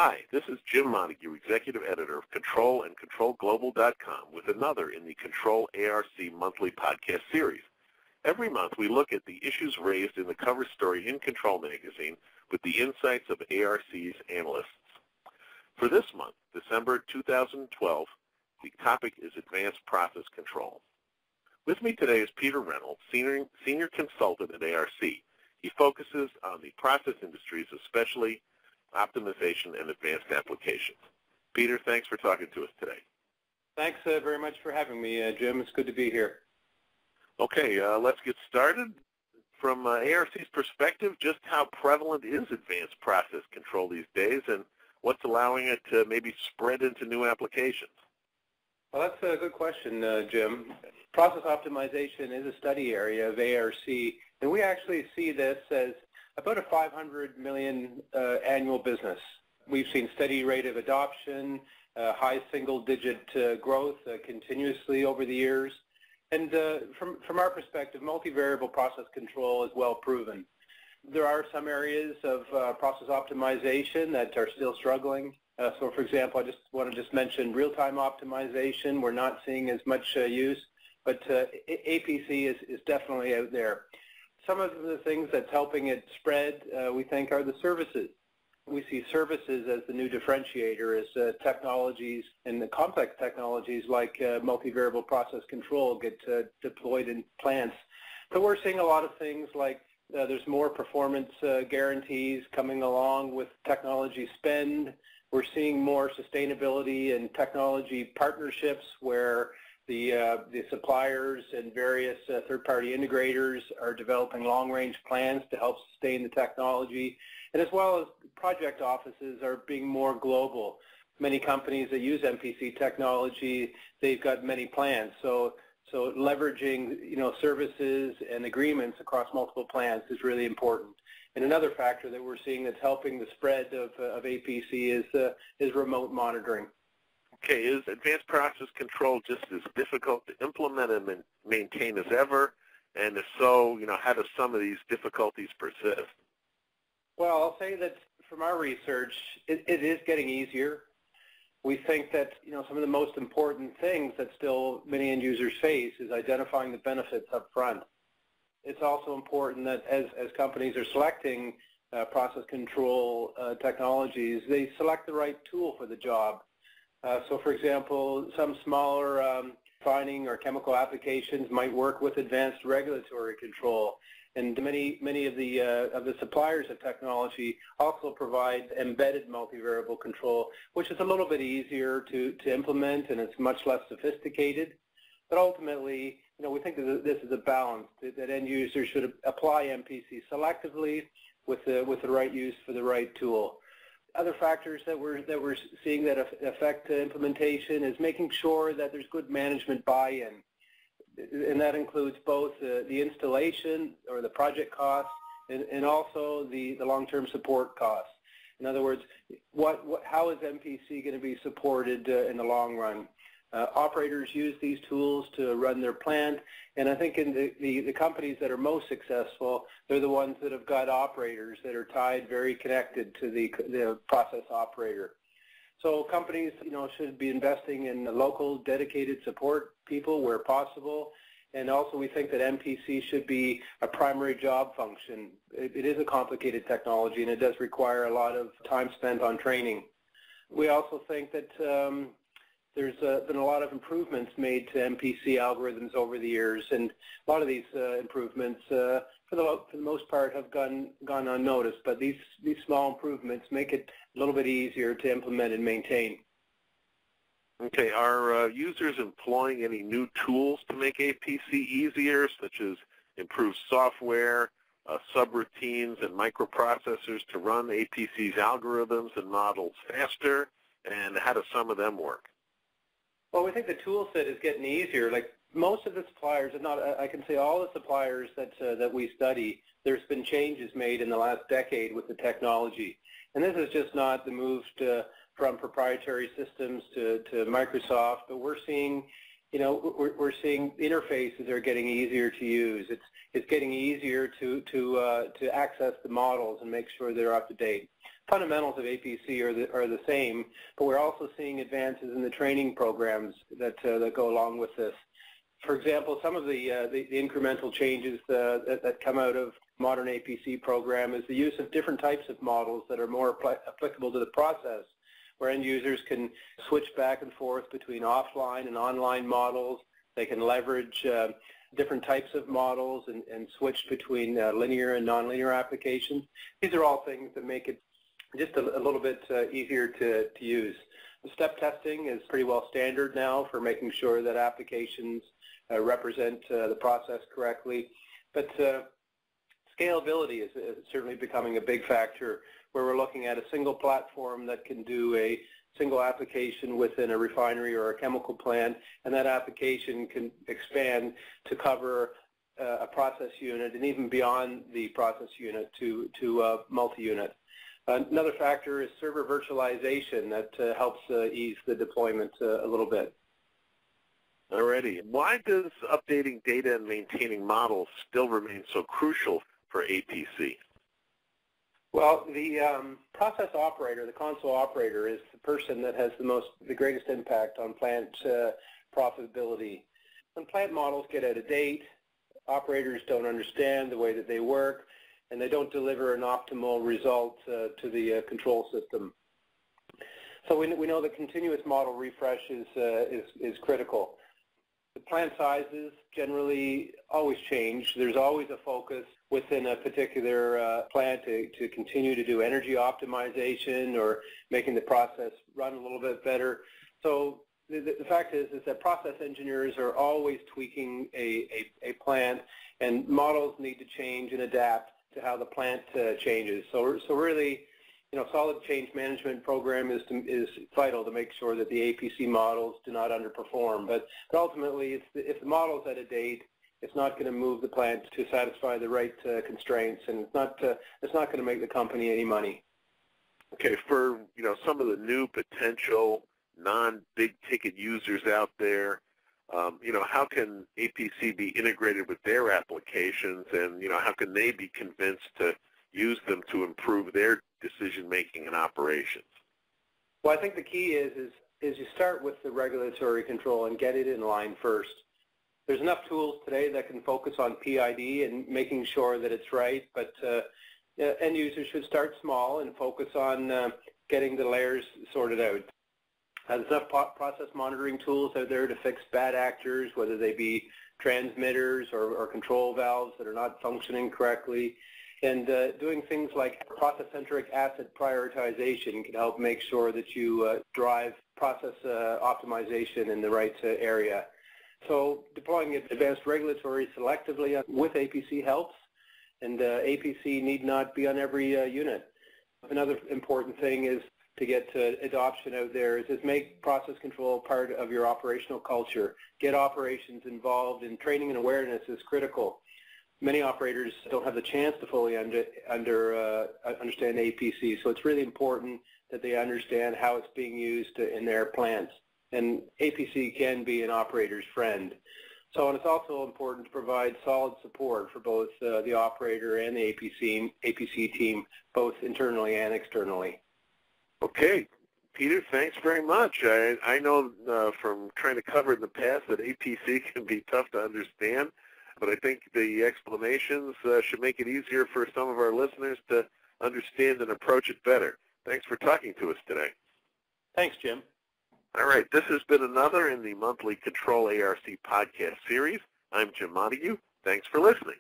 Hi, this is Jim Montague, Executive Editor of Control and ControlGlobal.com with another in the Control ARC monthly podcast series. Every month we look at the issues raised in the cover story in Control magazine with the insights of ARC's analysts. For this month, December 2012, the topic is Advanced Process Control. With me today is Peter Reynolds, Senior Consultant at ARC. He focuses on the process industries, especially optimization and advanced applications. Peter, thanks for talking to us today. Thanks very much for having me, Jim. It's good to be here. Okay, let's get started. From ARC's perspective, just how prevalent is advanced process control these days, and what's allowing it to maybe spread into new applications? Well, that's a good question, Jim. Process optimization is a study area of ARC, and we actually see this as about a $500 million annual business. We've seen steady rate of adoption, high single-digit growth continuously over the years. And from our perspective, multivariable process control is well proven. There are some areas of process optimization that are still struggling. So, for example, I just want to mention real-time optimization. We're not seeing as much use, but APC is definitely out there. Some of the things that's helping it spread, we think, are the services. We see services as the new differentiator as technologies and the complex technologies like multivariable process control get deployed in plants. So we're seeing a lot of things like there's more performance guarantees coming along with technology spend. We're seeing more sustainability and technology partnerships where the suppliers and various third-party integrators are developing long-range plans to help sustain the technology, and as well as project offices are being more global. Many companies that use MPC technology, they've got many plans, so leveraging services and agreements across multiple plants is really important. And another factor that we're seeing that's helping the spread of APC is remote monitoring. Okay, is advanced process control just as difficult to implement and maintain as ever? And if so, how do some of these difficulties persist? Well, I'll say that from our research, it is getting easier. We think that some of the most important things that still many end users face is identifying the benefits up front. It's also important that as companies are selecting process control technologies, they select the right tool for the job. So, for example, some smaller refining or chemical applications might work with advanced regulatory control, and many of the suppliers of technology also provide embedded multivariable control, which is a little bit easier to implement, and it's much less sophisticated. But ultimately, we think that this is a balance that end users should apply MPC selectively with the right use for the right tool. Other factors that we're seeing that affect implementation is making sure that there's good management buy-in, and that includes both the installation or the project costs and also the long-term support costs. In other words, how is MPC going to be supported in the long run? Operators use these tools to run their plant, and I think in the companies that are most successful, they're the ones that have got operators that are tied, very connected to the process operator. So companies, should be investing in local dedicated support people where possible, and also we think that MPC should be a primary job function. It is a complicated technology, and it does require a lot of time spent on training. We also think that there's been a lot of improvements made to MPC algorithms over the years, and a lot of these improvements, for the most part, have gone unnoticed. But these small improvements make it a little bit easier to implement and maintain. Okay, are users employing any new tools to make APC easier, such as improved software, subroutines, and microprocessors to run APC's algorithms and models faster? And how do some of them work? Well, we think the tool set is getting easier. Like most of the suppliers, and I can say all the suppliers that we study, there's been changes made in the last decade with the technology. And this is just not the move from proprietary systems to Microsoft, but we're seeing we're seeing interfaces are getting easier to use. It's getting easier to access the models and make sure they're up to date. Fundamentals of APC are the same, but we're also seeing advances in the training programs that go along with this. For example, some of the incremental changes that come out of modern APC program is the use of different types of models that are more applicable to the process, where end users can switch back and forth between offline and online models. They can leverage different types of models and switch between linear and nonlinear applications. These are all things that make it just a little bit easier to use. The step testing is pretty well standard now for making sure that applications represent the process correctly. But scalability is certainly becoming a big factor, where we're looking at a single platform that can do a single application within a refinery or a chemical plant, and that application can expand to cover a process unit and even beyond the process unit to multi-unit. Another factor is server virtualization that helps ease the deployment a little bit. Alrighty. Why does updating data and maintaining models still remain so crucial for APC? Well, the process operator, the console operator, is the person that has the greatest impact on plant profitability. When plant models get out of date, operators don't understand the way that they work, and they don't deliver an optimal result to the control system. So we know that continuous model refresh is critical. The plant sizes generally always change. There's always a focus within a particular plant to continue to do energy optimization or making the process run a little bit better. So the fact is that process engineers are always tweaking a plant, and models need to change and adapt to how the plant changes. So really, solid change management program is vital to make sure that the APC models do not underperform. But ultimately, if the model's out of date, it's not going to move the plant to satisfy the right constraints, and it's not going to make the company any money. Okay, for some of the new potential non-big ticket users out there, how can APC be integrated with their applications, and how can they be convinced to use them to improve their decision-making and operations? Well, I think the key is you start with the regulatory control and get it in line first. There's enough tools today that can focus on PID and making sure that it's right, but end users should start small and focus on getting the layers sorted out. There's enough process monitoring tools out there to fix bad actors, whether they be transmitters or control valves that are not functioning correctly. And doing things like process-centric asset prioritization can help make sure that you drive process optimization in the right area. So deploying advanced regulatory selectively with APC helps, and APC need not be on every unit. Another important thing is to get adoption out there is make process control part of your operational culture. Get operations involved, and training and awareness is critical. Many operators don't have the chance to fully understand APC, so it's really important that they understand how it's being used in their plants. And APC can be an operator's friend. So, and it's also important to provide solid support for both the operator and the APC team, both internally and externally. Okay, Peter, thanks very much. I know from trying to cover in the past that APC can be tough to understand, but I think the explanations should make it easier for some of our listeners to understand and approach it better. Thanks for talking to us today. Thanks, Jim. All right, this has been another in the monthly Control ARC podcast series. I'm Jim Montague. Thanks for listening.